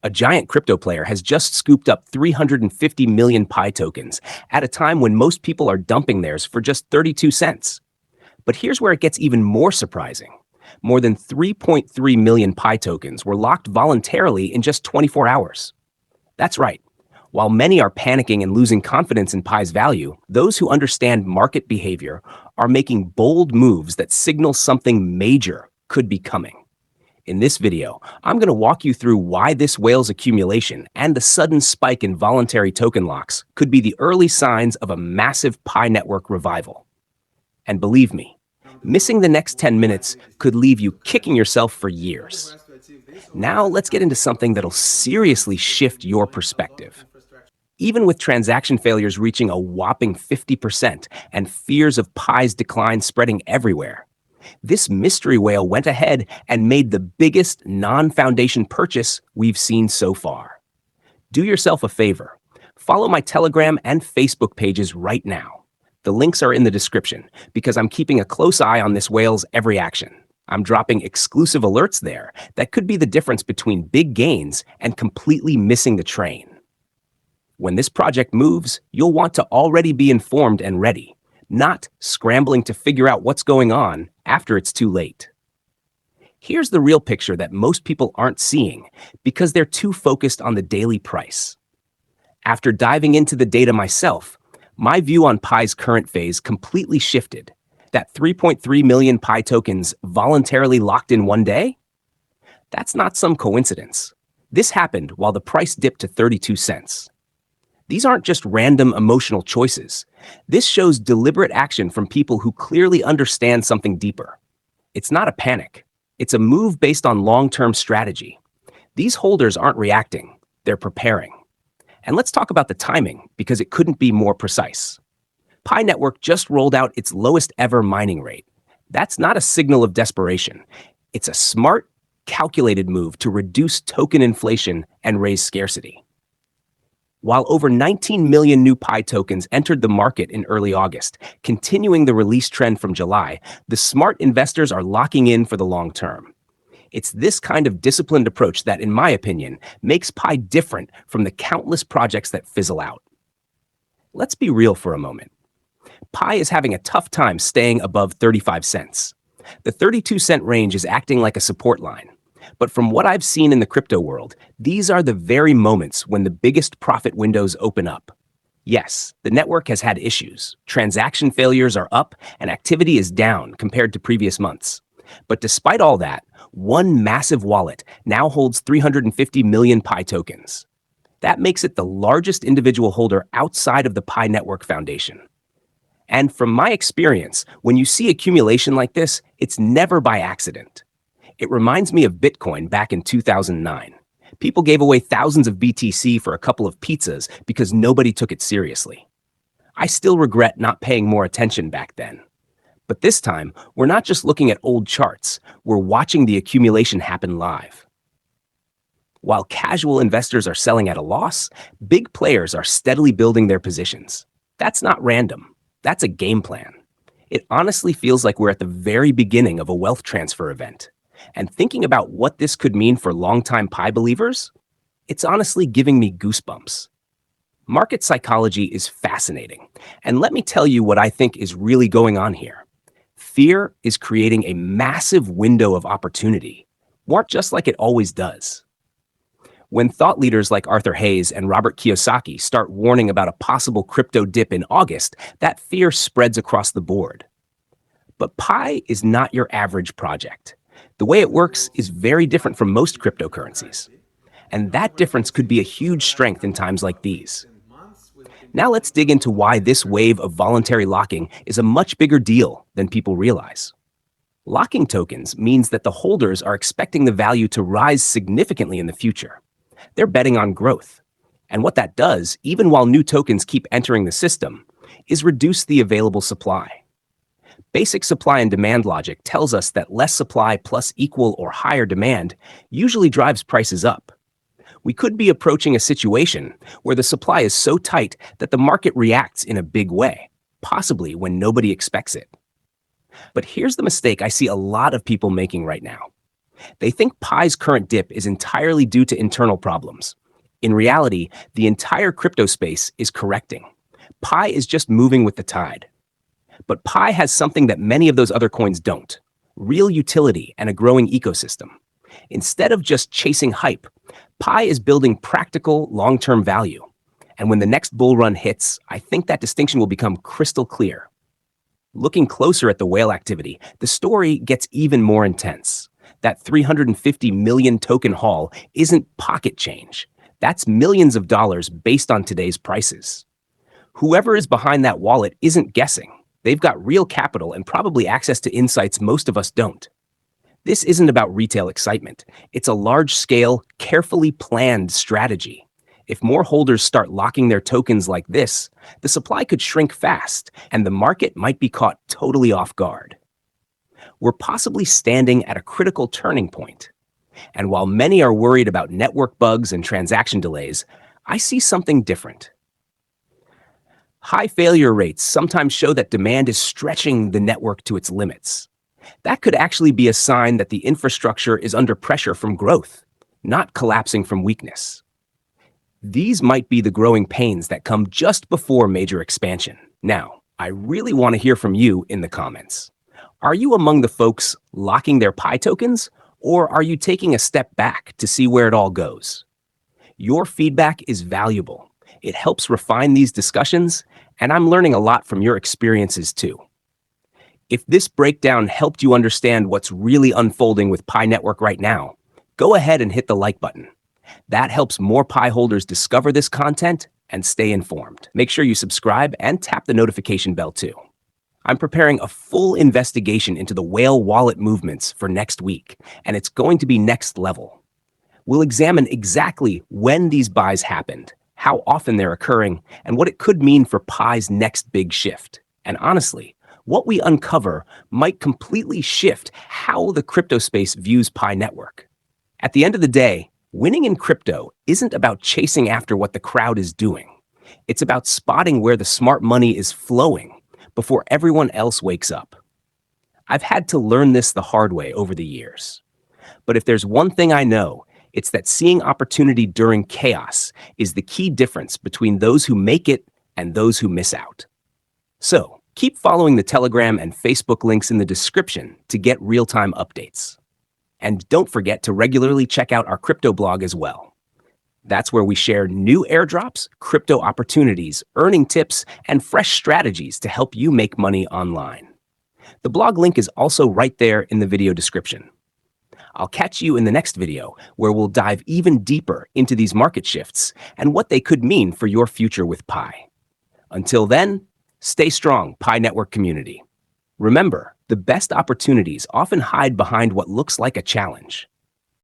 A giant crypto player has just scooped up 350 million Pi tokens at a time when most people are dumping theirs for just 32 cents. But here's where it gets even more surprising. More than 3.3 million Pi tokens were locked voluntarily in just 24 hours. That's right. While many are panicking and losing confidence in Pi's value, those who understand market behavior are making bold moves that signal something major could be coming. In this video, I'm going to walk you through why this whale's accumulation and the sudden spike in voluntary token locks could be the early signs of a massive Pi network revival. And believe me, missing the next 10 minutes could leave you kicking yourself for years. Now let's get into something that'll seriously shift your perspective. Even with transaction failures reaching a whopping 50% and fears of Pi's decline spreading everywhere, this mystery whale went ahead and made the biggest non-foundation purchase we've seen so far. Do yourself a favor. Follow my Telegram and Facebook pages right now. The links are in the description because I'm keeping a close eye on this whale's every action. I'm dropping exclusive alerts there that could be the difference between big gains and completely missing the train. When this project moves, you'll want to already be informed and ready, not scrambling to figure out what's going on after it's too late. Here's the real picture that most people aren't seeing because they're too focused on the daily price. After diving into the data myself, my view on Pi's current phase completely shifted. That 3.3 million Pi tokens voluntarily locked in one day? That's not some coincidence. This happened while the price dipped to 32 cents. These aren't just random emotional choices. This shows deliberate action from people who clearly understand something deeper. It's not a panic. It's a move based on long-term strategy. These holders aren't reacting. They're preparing. And let's talk about the timing, because it couldn't be more precise. Pi Network just rolled out its lowest ever mining rate. That's not a signal of desperation. It's a smart, calculated move to reduce token inflation and raise scarcity. While over 19 million new Pi tokens entered the market in early August, continuing the release trend from July, the smart investors are locking in for the long term. It's this kind of disciplined approach that, in my opinion, makes Pi different from the countless projects that fizzle out. Let's be real for a moment. Pi is having a tough time staying above 35 cents. The 32-cent range is acting like a support line. But from what I've seen in the crypto world, these are the very moments when the biggest profit windows open up. Yes, the network has had issues. Transaction failures are up and activity is down compared to previous months. But despite all that, one massive wallet now holds 350 million Pi tokens. That makes it the largest individual holder outside of the Pi Network Foundation. And from my experience, when you see accumulation like this, it's never by accident. It reminds me of Bitcoin back in 2009. People gave away thousands of BTC for a couple of pizzas because nobody took it seriously. I still regret not paying more attention back then. But this time, we're not just looking at old charts, we're watching the accumulation happen live. While casual investors are selling at a loss, big players are steadily building their positions. That's not random. That's a game plan. It honestly feels like we're at the very beginning of a wealth transfer event. And thinking about what this could mean for longtime Pi believers, it's honestly giving me goosebumps. Market psychology is fascinating, and let me tell you what I think is really going on here. Fear is creating a massive window of opportunity, just like it always does. When thought leaders like Arthur Hayes and Robert Kiyosaki start warning about a possible crypto dip in August, that fear spreads across the board. But Pi is not your average project. The way it works is very different from most cryptocurrencies. And that difference could be a huge strength in times like these. Now let's dig into why this wave of voluntary locking is a much bigger deal than people realize. Locking tokens means that the holders are expecting the value to rise significantly in the future. They're betting on growth. And what that does, even while new tokens keep entering the system, is reduce the available supply. Basic supply and demand logic tells us that less supply plus equal or higher demand usually drives prices up. We could be approaching a situation where the supply is so tight that the market reacts in a big way, possibly when nobody expects it. But here's the mistake I see a lot of people making right now. They think Pi's current dip is entirely due to internal problems. In reality, the entire crypto space is correcting. Pi is just moving with the tide. But Pi has something that many of those other coins don't: real utility and a growing ecosystem. Instead of just chasing hype, Pi is building practical, long-term value. And when the next bull run hits, I think that distinction will become crystal clear. Looking closer at the whale activity, the story gets even more intense. That 350 million token haul isn't pocket change. That's millions of dollars based on today's prices. Whoever is behind that wallet isn't guessing. They've got real capital and probably access to insights most of us don't. This isn't about retail excitement. It's a large-scale, carefully planned strategy. If more holders start locking their tokens like this, the supply could shrink fast, and the market might be caught totally off guard. We're possibly standing at a critical turning point. And while many are worried about network bugs and transaction delays, I see something different. High failure rates sometimes show that demand is stretching the network to its limits. That could actually be a sign that the infrastructure is under pressure from growth, not collapsing from weakness. These might be the growing pains that come just before major expansion. Now, I really want to hear from you in the comments. Are you among the folks locking their Pi tokens, or are you taking a step back to see where it all goes? Your feedback is valuable. It helps refine these discussions, and I'm learning a lot from your experiences too. If this breakdown helped you understand what's really unfolding with Pi Network right now, go ahead and hit the like button. That helps more Pi holders discover this content and stay informed. Make sure you subscribe and tap the notification bell too. I'm preparing a full investigation into the whale wallet movements for next week, and it's going to be next level. We'll examine exactly when these buys happened, how often they're occurring, and what it could mean for Pi's next big shift. And honestly, what we uncover might completely shift how the crypto space views Pi Network. At the end of the day, winning in crypto isn't about chasing after what the crowd is doing. It's about spotting where the smart money is flowing before everyone else wakes up. I've had to learn this the hard way over the years. But if there's one thing I know, it's that seeing opportunity during chaos is the key difference between those who make it and those who miss out. So, keep following the Telegram and Facebook links in the description to get real-time updates. And don't forget to regularly check out our crypto blog as well. That's where we share new airdrops, crypto opportunities, earning tips, and fresh strategies to help you make money online. The blog link is also right there in the video description. I'll catch you in the next video, where we'll dive even deeper into these market shifts and what they could mean for your future with Pi. Until then, stay strong, Pi Network community. Remember, the best opportunities often hide behind what looks like a challenge.